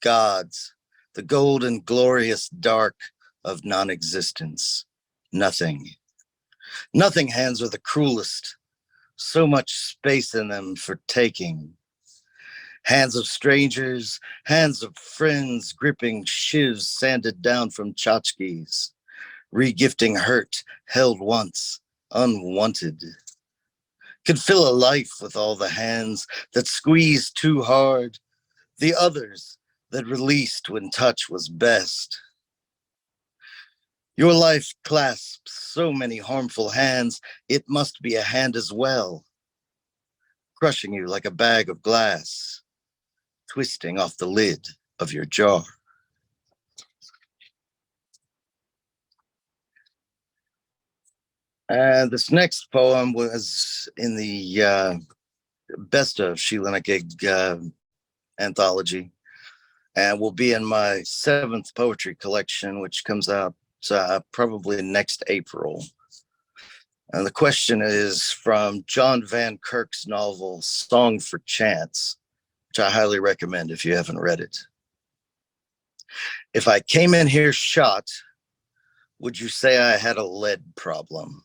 gods, the golden glorious dark of non-existence. Nothing. Nothing hands are the cruelest, so much space in them for taking. Hands of strangers, hands of friends gripping shivs sanded down from tchotchkes, regifting hurt held once, unwanted. Could fill a life with all the hands that squeezed too hard, the others that released when touch was best. Your life clasps so many harmful hands, it must be a hand as well, crushing you like a bag of glass, twisting off the lid of your jar. And this next poem was in the Best of Sheila-Na-Gig anthology, and will be in my 7th poetry collection, which comes out probably next April. And the question is from John Van Kirk's novel, Song for Chance, which I highly recommend if you haven't read it. If I came in here shot, would you say I had a lead problem?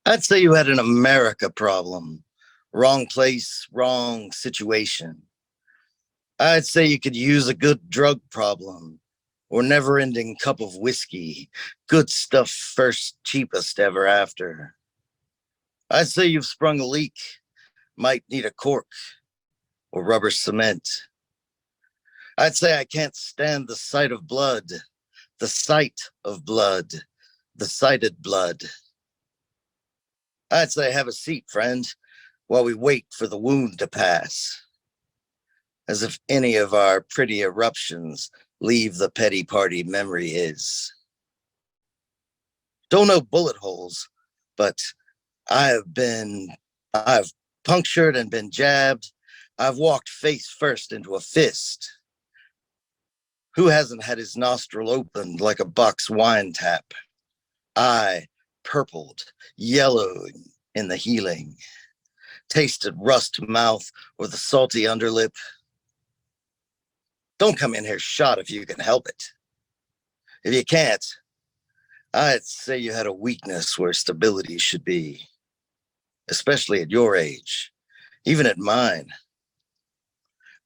I'd say you had an America problem. Wrong place, wrong situation. I'd say you could use a good drug problem or never-ending cup of whiskey. Good stuff first, cheapest ever after. I'd say you've sprung a leak, might need a cork or rubber cement. I'd say I can't stand the sight of blood, the sight of blood, the sighted blood. I'd say have a seat, friend, while we wait for the wound to pass. As if any of our pretty eruptions leave the petty party memory is. Don't know bullet holes, but I've punctured and been jabbed. I've walked face first into a fist. Who hasn't had his nostril opened like a box wine tap? Eye purpled, yellowed in the healing. Tasted rust mouth or the salty underlip. Don't come in here shot if you can help it. If you can't, I'd say you had a weakness where stability should be, especially at your age, even at mine.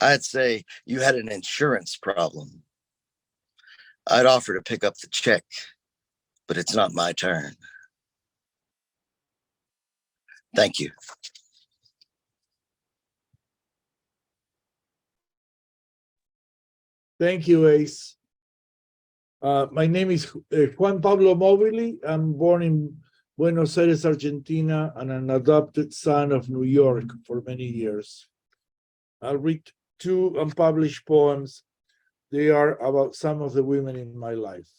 I'd say you had an insurance problem. I'd offer to pick up the check, but it's not my turn. Thank you.
Thank you, Ace. My name is Juan Pablo Mobili. I'm born in Buenos Aires, Argentina, and an adopted son of New York for many years. I'll read two unpublished poems. They are about some of the women in my life.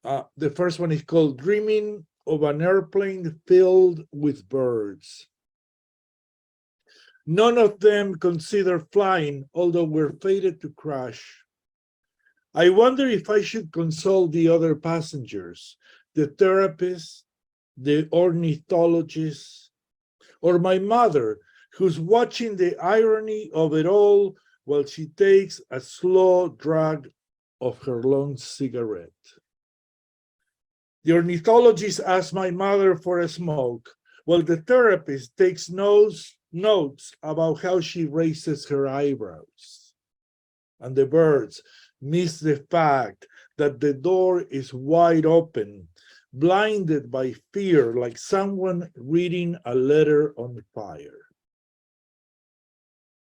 The first one is called Dreaming of an Airplane Filled with Birds. None of them consider flying, although we're fated to crash. I wonder if I should console the other passengers, the therapist, the ornithologist, or my mother, who's watching the irony of it all while she takes a slow drag of her long cigarette. The ornithologist asks my mother for a smoke, while the therapist takes notes about how she raises her eyebrows. And the birds miss the fact that the door is wide open, blinded by fear, like someone reading a letter on fire.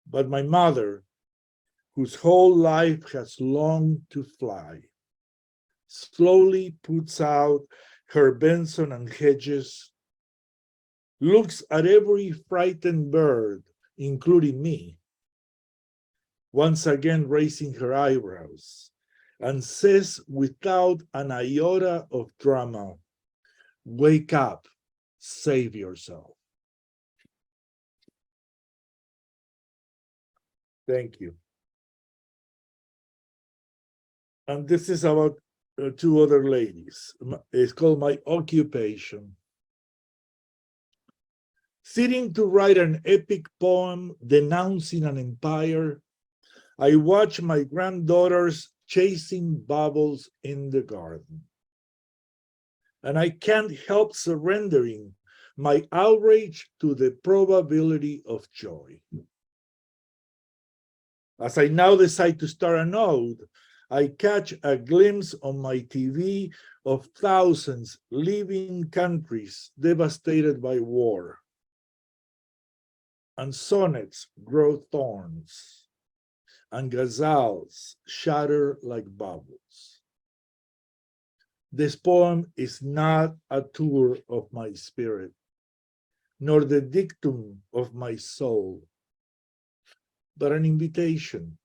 But my mother, whose whole life has longed to fly, slowly puts out her Benson and Hedges, looks at every frightened bird, including me, once again raising her eyebrows, and says without an iota of drama, "Wake up, save yourself." Thank you. And this is about two other ladies. It's called My Occupation. Sitting to write an epic poem denouncing an empire, I watch my granddaughters chasing bubbles in the garden. And I can't help surrendering my outrage to the probability of joy. As I now decide to start an ode, I catch a glimpse on my TV of thousands living countries devastated by war. And sonnets grow thorns, and ghazals shatter like bubbles. This poem is not a tour of my spirit, nor the dictum of my soul, but an invitation.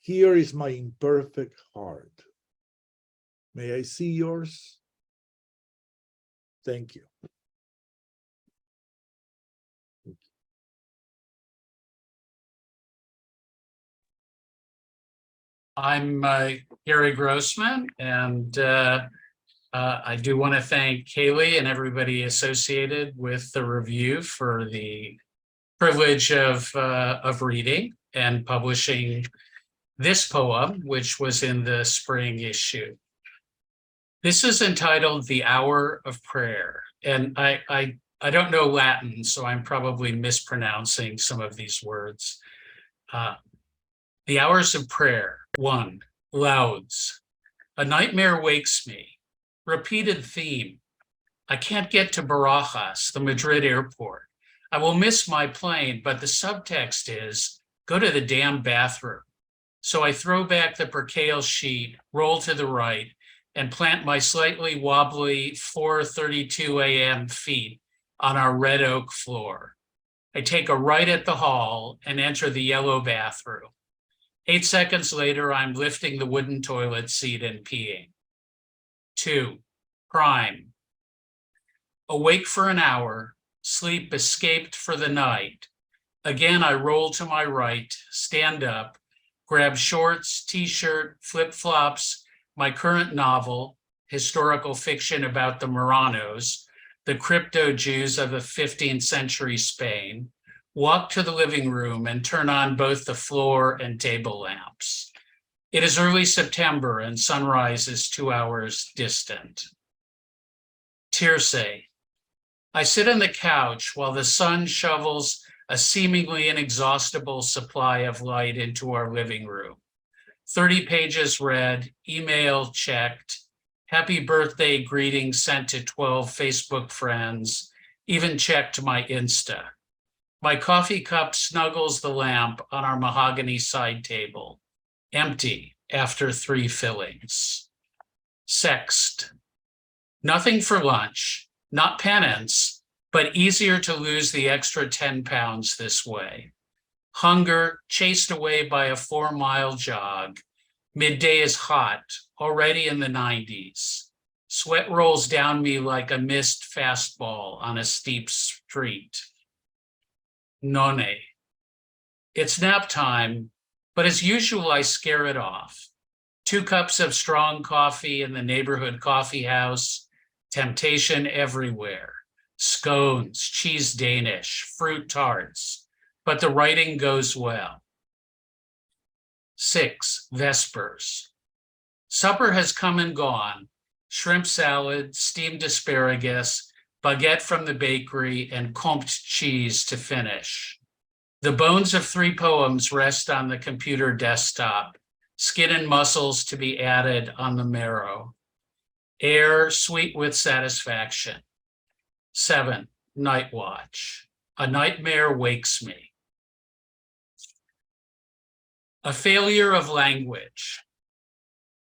Here is my imperfect heart. May I see yours? Thank you.
I'm Gary Grossman, and I do want to thank Haley and everybody associated with the review for the privilege of reading and publishing this poem, which was in the spring issue. This is entitled The Hour of Prayer, and I don't know Latin, so I'm probably mispronouncing some of these words. The hours of prayer. 1. Lauds. A nightmare wakes me. Repeated theme. I can't get to Barajas, the Madrid airport. I will miss my plane, but the subtext is, go to the damn bathroom. So I throw back the percale sheet, roll to the right, and plant my slightly wobbly 4:32 a.m. feet on our red oak floor. I take a right at the hall and enter the yellow bathroom. 8 seconds later, I'm lifting the wooden toilet seat and peeing. 2. Crime. Awake for an hour, sleep escaped for the night. Again, I roll to my right, stand up, Grab shorts, t-shirt, flip-flops, my current novel, historical fiction about the Marranos, the crypto Jews of the 15th century Spain, walk to the living room and turn on both the floor and table lamps. It is early September and sunrise is 2 hours distant. Tierce. I sit on the couch while the sun shovels a seemingly inexhaustible supply of light into our living room. 30 pages read, email checked, happy birthday greetings sent to 12 Facebook friends, even checked my Insta. My coffee cup snuggles the lamp on our mahogany side table, empty after 3 fillings. Sext. Nothing for lunch, not penance, but easier to lose the extra 10 pounds this way. Hunger chased away by a 4-mile jog. Midday is hot, already in the 90s. Sweat rolls down me like a missed fastball on a steep street. None. It's nap time, but as usual, I scare it off. 2 cups of strong coffee in the neighborhood coffee house, temptation everywhere. Scones, cheese Danish, fruit tarts, but the writing goes well. 6, Vespers. Supper has come and gone. Shrimp salad, steamed asparagus, baguette from the bakery, and Comte cheese to finish. The bones of 3 poems rest on the computer desktop, skin and muscles to be added on the marrow. Air sweet with satisfaction. 7, Night Watch. A nightmare wakes me. A failure of language.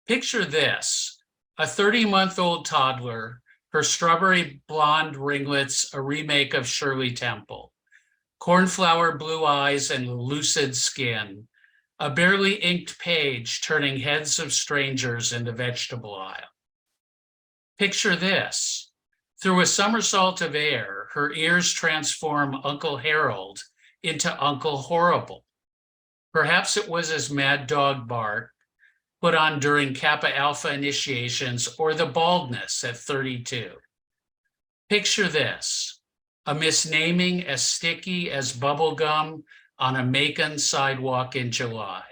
Picture this, a 30-month-old toddler, her strawberry blonde ringlets a remake of Shirley Temple, cornflower blue eyes and lucid skin, a barely inked page turning heads of strangers in the vegetable aisle. Picture this, through a somersault of air, her ears transform Uncle Harold into Uncle Horrible. Perhaps it was his mad dog bark put on during Kappa Alpha initiations or the baldness at 32. Picture this, a misnaming as sticky as bubble gum on a Macon sidewalk in July,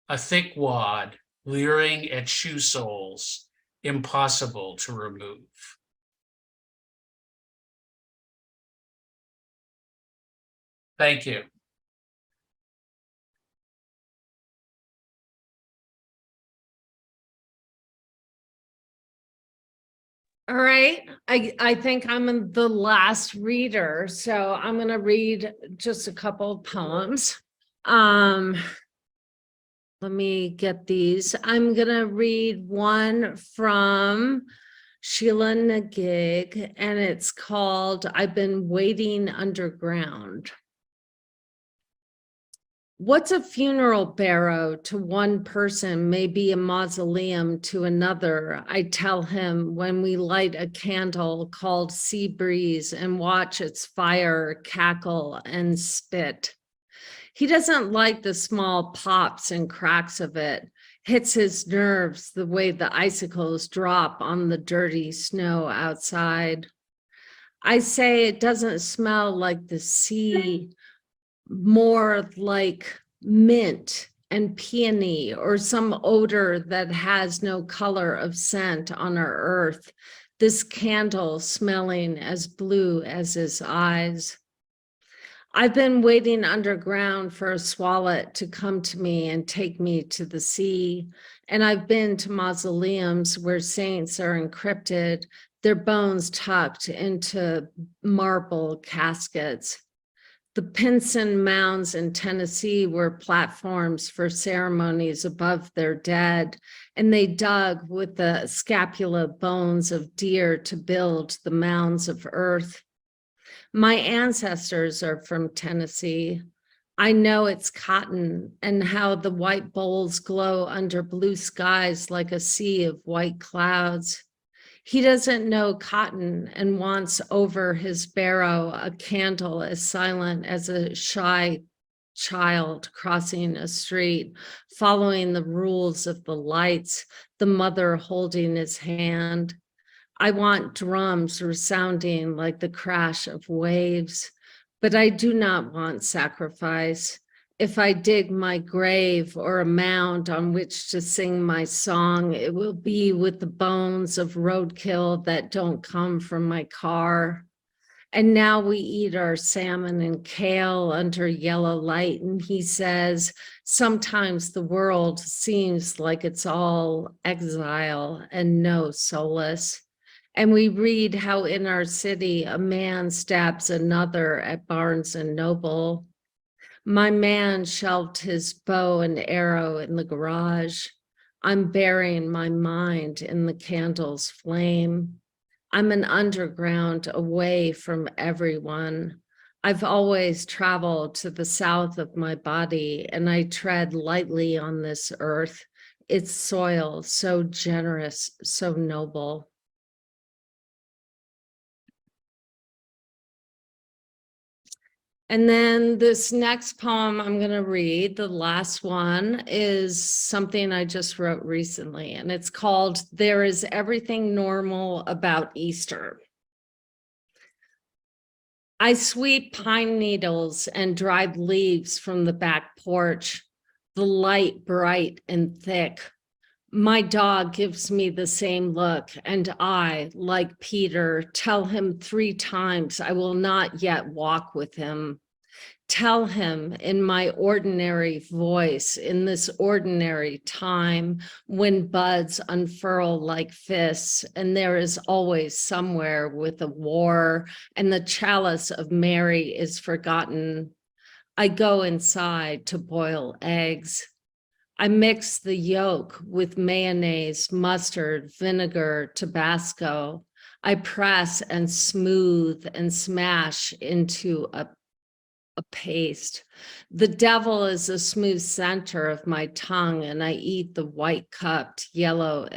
a thick wad leering at shoe soles, impossible to remove. Thank you.
All right, I think I'm the last reader, so I'm gonna read just a couple of poems. Let me get these. I'm gonna read one from Sheila-Na-Gig, and it's called I've Been Waiting Underground. What's a funeral barrow to one person may be a mausoleum to another, I tell him when we light a candle called Sea Breeze and watch its fire cackle and spit. He doesn't like the small pops and cracks of it, hits his nerves the way the icicles drop on the dirty snow outside. I say it doesn't smell like the sea, more like mint and peony or some odor that has no color of scent on our earth, this candle smelling as blue as his eyes. I've been waiting underground for a swallow to come to me and take me to the sea, and I've been to mausoleums where saints are encrypted, their bones tucked into marble caskets. The Pinson Mounds in Tennessee were platforms for ceremonies above their dead, and they dug with the scapula bones of deer to build the mounds of earth. My ancestors are from Tennessee. I know it's cotton and how the white bowls glow under blue skies like a sea of white clouds. He doesn't know cotton and wants over his barrow a candle as silent as a shy child crossing a street, following the rules of the lights, the mother holding his hand. I want drums resounding like the crash of waves, but I do not want sacrifice. If I dig my grave or a mound on which to sing my song, it will be with the bones of roadkill that don't come from my car. And now we eat our salmon and kale under yellow light. And he says, sometimes the world seems like it's all exile and no solace. And we read how in our city, a man stabs another at Barnes and Noble. My man shelved his bow and arrow in the garage. I'm burying my mind in the candle's flame. I'm an underground away from everyone. I've always traveled to the south of my body, and I tread lightly on this earth, its soil so generous, so noble. And then this next poem I'm going to read, the last one, is something I just wrote recently, and it's called There Is Everything Normal About Easter. I sweep pine needles and dried leaves from the back porch, the light bright and thick. My dog gives me the same look, and I, like Peter, tell him 3 times I will not yet walk with him. Tell him in my ordinary voice, in this ordinary time, when buds unfurl like fists, and there is always somewhere with a war, and the chalice of Mary is forgotten. I go inside to boil eggs. I mix the yolk with mayonnaise, mustard, vinegar, Tabasco. I press and smooth and smash into a paste. The devil is the smooth center of my tongue, and I eat the white cupped yellow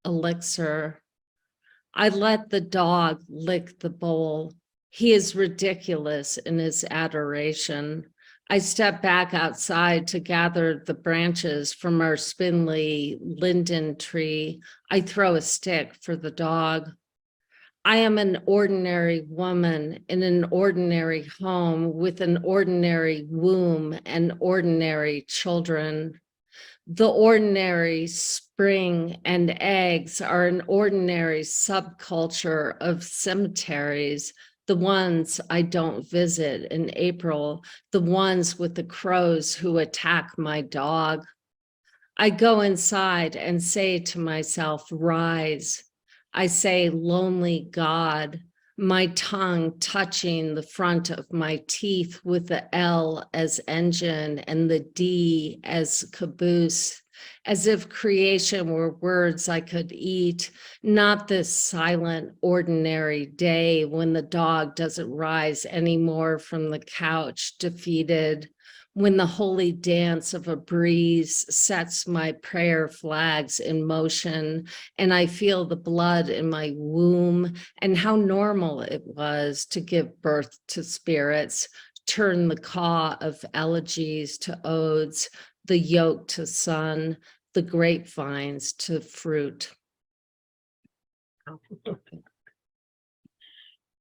elixir. I let the dog lick the bowl. He is ridiculous in his adoration. I step back outside to gather the branches from our spindly linden tree. I throw a stick for the dog. I am an ordinary woman in an ordinary home with an ordinary womb and ordinary children. The ordinary spring and eggs are an ordinary subculture of cemeteries, the ones I don't visit in April, the ones with the crows who attack my dog. I go inside and say to myself, rise. I say, lonely God, my tongue touching the front of my teeth with the L as engine and the D as caboose, as if creation were words I could eat, not this silent, ordinary day when the dog doesn't rise anymore from the couch, defeated, when the holy dance of a breeze sets my prayer flags in motion, and I feel the blood in my womb, and how normal it was to give birth to spirits, turn the caw of elegies to odes, the yoke to sun, the grapevines to fruit.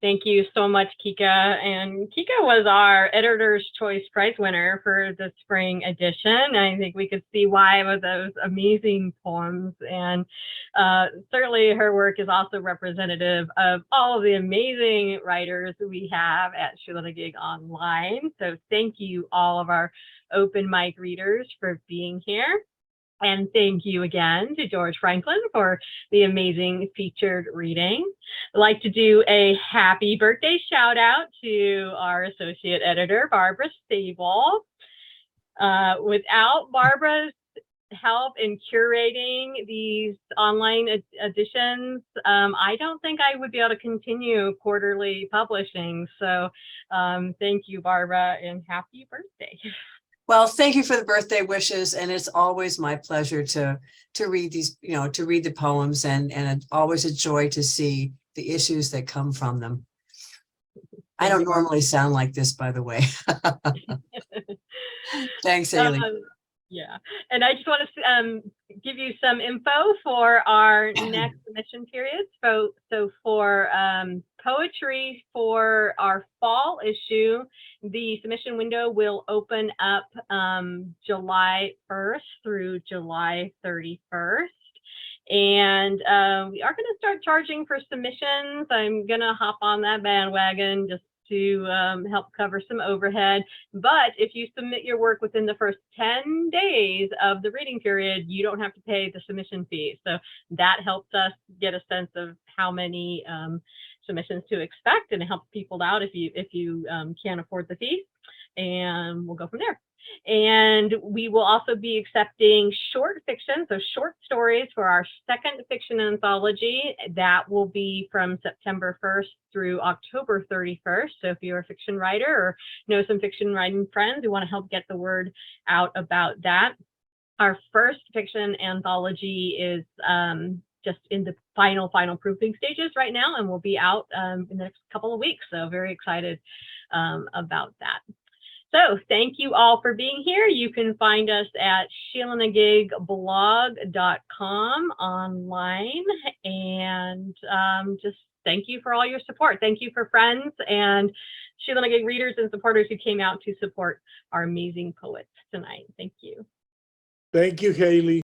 Thank you so much, Kika. And Kika was our Editor's Choice Prize winner for the spring edition. I think we could see why with those amazing poems. And certainly her work is also representative of all of the amazing writers we have at Sheila-Na-Gig Online. So thank you all of our open mic readers for being here. And thank you again to George Franklin for the amazing featured reading. I'd like to do a happy birthday shout out to our associate editor, Barbara Stable. Without Barbara's help in curating these online editions, I don't think I would be able to continue quarterly publishing. So thank you, Barbara, and happy birthday.
Well, thank you for the birthday wishes, and it's always my pleasure to read these, to read the poems, and always a joy to see the issues that come from them. I don't normally sound like this, by the way. Thanks, Haley.
Yeah, and I just want to give you some info for our next submission periods. So for poetry for our fall issue, the submission window will open up July 1st through July 31st. And we are going to start charging for submissions. I'm going to hop on that bandwagon just to help cover some overhead. But if you submit your work within the first 10 days of the reading period, you don't have to pay the submission fee. So that helps us get a sense of how many submissions to expect, and it helps people out if you can't afford the fee. And we'll go from there. And we will also be accepting short fiction, so short stories for our second fiction anthology. That will be from September 1st through October 31st. So if you're a fiction writer or know some fiction writing friends who want to help get the word out about that. Our first fiction anthology is just in the final proofing stages right now, and will be out in the next couple of weeks. So very excited about that. So thank you all for being here. You can find us at Sheila-Na-Gig-blog.com online, and just thank you for all your support. Thank you for friends and Sheila-Na-Gig readers and supporters who came out to support our amazing poets tonight. Thank you.
Thank you, Haley.